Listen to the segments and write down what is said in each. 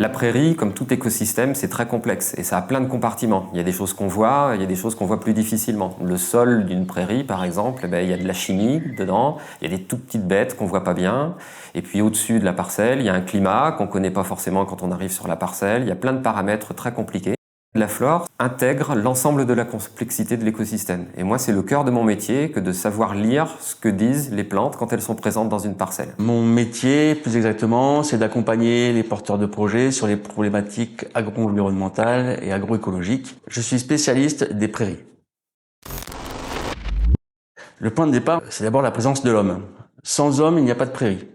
La prairie, comme tout écosystème, c'est très complexe et ça a plein de compartiments. Il y a des choses qu'on voit, il y a des choses qu'on voit plus difficilement. Le sol d'une prairie, par exemple, il y a de la chimie dedans, il y a des tout petites bêtes qu'on voit pas bien. Et puis au-dessus de la parcelle, il y a un climat qu'on connaît pas forcément quand on arrive sur la parcelle. Il y a plein de paramètres très compliqués. La flore intègre l'ensemble de la complexité de l'écosystème. Et moi, c'est le cœur de mon métier que de savoir lire ce que disent les plantes quand elles sont présentes dans une parcelle. Mon métier, plus exactement, c'est d'accompagner les porteurs de projets sur les problématiques agro-environnementales et agroécologiques. Je suis spécialiste des prairies. Le point de départ, c'est d'abord la présence de l'homme. Sans homme, il n'y a pas de prairie.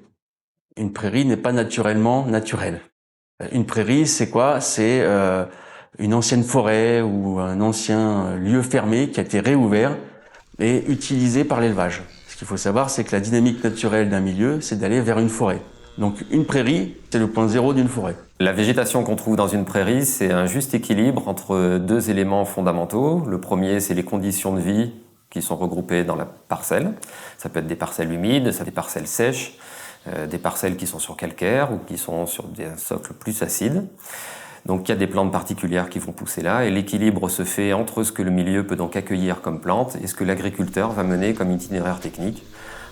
Une prairie n'est pas naturellement naturelle. Une prairie, c'est quoi? C'est une ancienne forêt ou un ancien lieu fermé qui a été réouvert et utilisé par l'élevage. Ce qu'il faut savoir, c'est que la dynamique naturelle d'un milieu, c'est d'aller vers une forêt. Donc une prairie, c'est le point zéro d'une forêt. La végétation qu'on trouve dans une prairie, c'est un juste équilibre entre deux éléments fondamentaux. Le premier, c'est les conditions de vie qui sont regroupées dans la parcelle. Ça peut être des parcelles humides, ça peut être des parcelles sèches, des parcelles qui sont sur calcaire ou qui sont sur des socles plus acides. Donc il y a des plantes particulières qui vont pousser là et l'équilibre se fait entre ce que le milieu peut donc accueillir comme plante et ce que l'agriculteur va mener comme itinéraire technique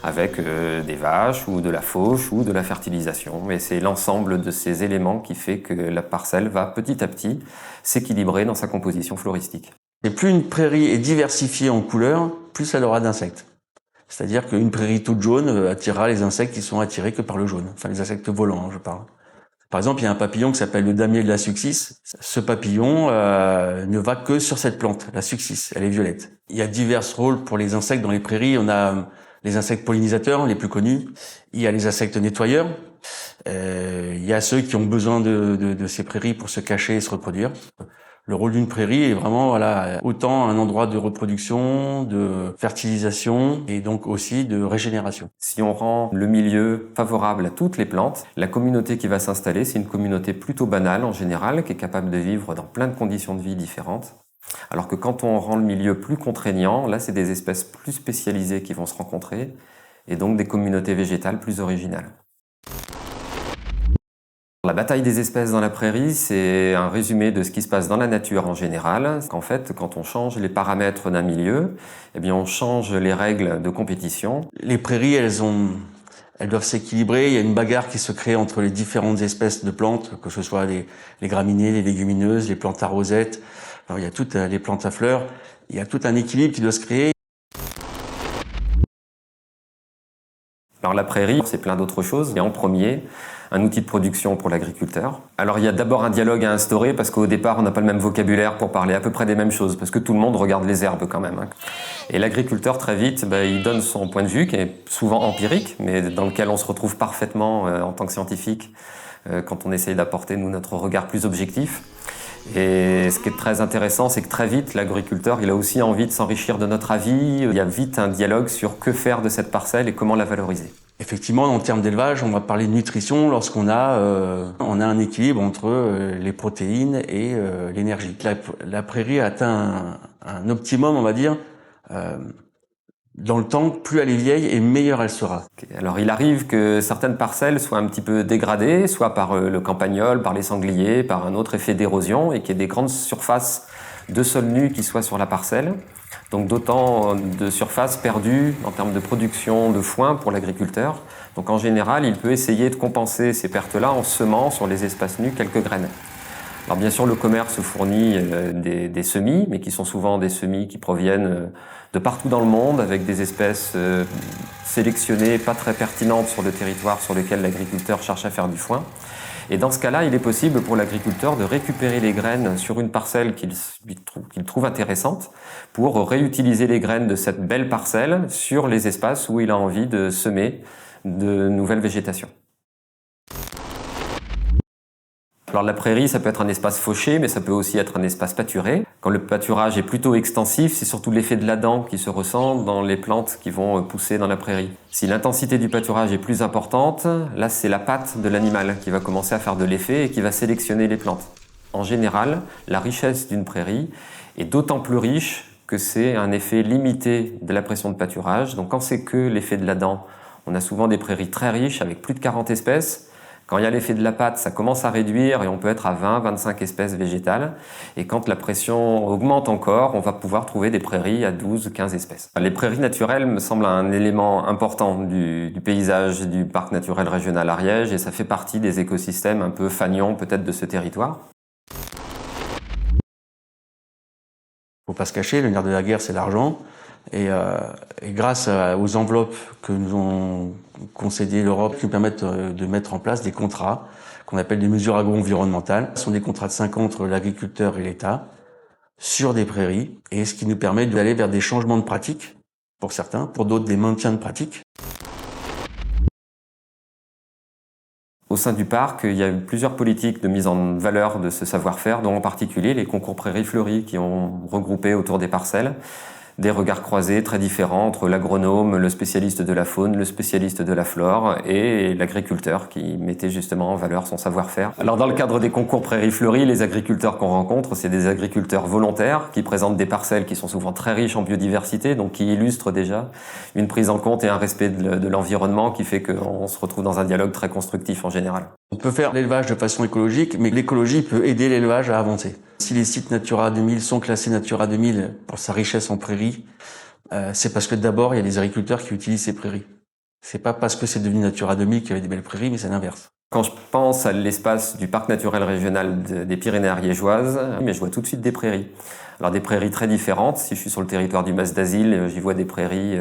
avec des vaches ou de la fauche ou de la fertilisation. Et c'est l'ensemble de ces éléments qui fait que la parcelle va petit à petit s'équilibrer dans sa composition floristique. Et plus une prairie est diversifiée en couleurs, plus elle aura d'insectes. C'est-à-dire qu'une prairie toute jaune attirera les insectes qui sont attirés que par le jaune. Enfin, les insectes volants, je parle. Par exemple, il y a un papillon qui s'appelle le damier de la succis. Ce papillon ne va que sur cette plante, la succis. Elle est violette. Il y a divers rôles pour les insectes dans les prairies. On a les insectes pollinisateurs, les plus connus. Il y a les insectes nettoyeurs. Il y a ceux qui ont besoin de ces prairies pour se cacher et se reproduire. Le rôle d'une prairie est vraiment autant un endroit de reproduction, de fertilisation et donc aussi de régénération. Si on rend le milieu favorable à toutes les plantes, la communauté qui va s'installer, c'est une communauté plutôt banale en général, qui est capable de vivre dans plein de conditions de vie différentes. Alors que quand on rend le milieu plus contraignant, là c'est des espèces plus spécialisées qui vont se rencontrer et donc des communautés végétales plus originales. La bataille des espèces dans la prairie, c'est un résumé de ce qui se passe dans la nature en général. En fait, quand on change les paramètres d'un milieu, eh bien on change les règles de compétition. Les prairies, elles doivent s'équilibrer. Il y a une bagarre qui se crée entre les différentes espèces de plantes, que ce soit les graminées, les légumineuses, les plantes à rosettes. Alors, il y a toutes les plantes à fleurs. Il y a tout un équilibre qui doit se créer. Alors la prairie, c'est plein d'autres choses. Il y a en premier un outil de production pour l'agriculteur. Alors il y a d'abord un dialogue à instaurer parce qu'au départ on n'a pas le même vocabulaire pour parler à peu près des mêmes choses parce que tout le monde regarde les herbes quand même. Et l'agriculteur très vite, il donne son point de vue qui est souvent empirique mais dans lequel on se retrouve parfaitement en tant que scientifique quand on essaye d'apporter notre regard plus objectif. Et ce qui est très intéressant, c'est que très vite, l'agriculteur, il a aussi envie de s'enrichir de notre avis. Il y a vite un dialogue sur que faire de cette parcelle et comment la valoriser. Effectivement, en termes d'élevage, on va parler de nutrition lorsqu'on a un équilibre entre les protéines et l'énergie. La prairie atteint un optimum, on va dire, dans le temps, plus elle est vieille et meilleure elle sera. Alors il arrive que certaines parcelles soient un petit peu dégradées, soit par le campagnol, par les sangliers, par un autre effet d'érosion, et qu'il y ait des grandes surfaces de sol nu qui soient sur la parcelle. Donc d'autant de surface perdue en termes de production de foin pour l'agriculteur. Donc en général, il peut essayer de compenser ces pertes-là en semant sur les espaces nus quelques graines. Alors bien sûr, le commerce fournit des semis, mais qui sont souvent des semis qui proviennent de partout dans le monde, avec des espèces sélectionnées, pas très pertinentes sur le territoire sur lequel l'agriculteur cherche à faire du foin. Et dans ce cas-là, il est possible pour l'agriculteur de récupérer les graines sur une parcelle qu'il trouve intéressante pour réutiliser les graines de cette belle parcelle sur les espaces où il a envie de semer de nouvelles végétations. Alors la prairie, ça peut être un espace fauché, mais ça peut aussi être un espace pâturé. Quand le pâturage est plutôt extensif, c'est surtout l'effet de l'Adam qui se ressent dans les plantes qui vont pousser dans la prairie. Si l'intensité du pâturage est plus importante, là c'est la patte de l'animal qui va commencer à faire de l'effet et qui va sélectionner les plantes. En général, la richesse d'une prairie est d'autant plus riche que c'est un effet limité de la pression de pâturage. Donc quand c'est que l'effet de l'Adam, on a souvent des prairies très riches avec plus de 40 espèces. Quand il y a l'effet de la pâte, ça commence à réduire et on peut être à 20-25 espèces végétales. Et quand la pression augmente encore, on va pouvoir trouver des prairies à 12-15 espèces. Les prairies naturelles me semblent un élément important du paysage du parc naturel régional Ariège et ça fait partie des écosystèmes un peu fagnons peut-être de ce territoire. Faut pas se cacher, le nerf de la guerre, c'est l'argent. Et grâce aux enveloppes que nous ont concédées l'Europe, qui nous permettent de mettre en place des contrats qu'on appelle des mesures agro-environnementales. Ce sont des contrats de 5 ans entre l'agriculteur et l'État sur des prairies, et ce qui nous permet d'aller vers des changements de pratiques, pour certains, pour d'autres des maintiens de pratiques. Au sein du parc, il y a eu plusieurs politiques de mise en valeur de ce savoir-faire, dont en particulier les concours prairies fleuries qui ont regroupé autour des parcelles des regards croisés très différents entre l'agronome, le spécialiste de la faune, le spécialiste de la flore et l'agriculteur qui mettait justement en valeur son savoir-faire. Alors dans le cadre des concours prairies fleuries, les agriculteurs qu'on rencontre, c'est des agriculteurs volontaires qui présentent des parcelles qui sont souvent très riches en biodiversité, donc qui illustrent déjà une prise en compte et un respect de l'environnement qui fait qu'on se retrouve dans un dialogue très constructif en général. On peut faire l'élevage de façon écologique, mais l'écologie peut aider l'élevage à avancer. Si les sites Natura 2000 sont classés Natura 2000 pour sa richesse en prairies, c'est parce que d'abord, il y a des agriculteurs qui utilisent ces prairies. C'est pas parce que c'est devenu Natura 2000 qu'il y avait des belles prairies, mais c'est l'inverse. Quand je pense à l'espace du parc naturel régional des Pyrénées ariégeoises, mais je vois tout de suite des prairies. Alors des prairies très différentes. Si je suis sur le territoire du Mas d'Asile, j'y vois des prairies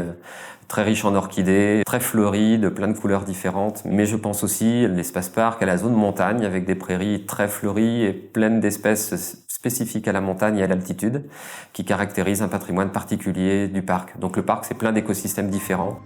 très riches en orchidées, très fleuries, de plein de couleurs différentes. Mais je pense aussi à l'espace parc, à la zone montagne, avec des prairies très fleuries et pleines d'espèces spécifiques à la montagne et à l'altitude, qui caractérisent un patrimoine particulier du parc. Donc le parc, c'est plein d'écosystèmes différents.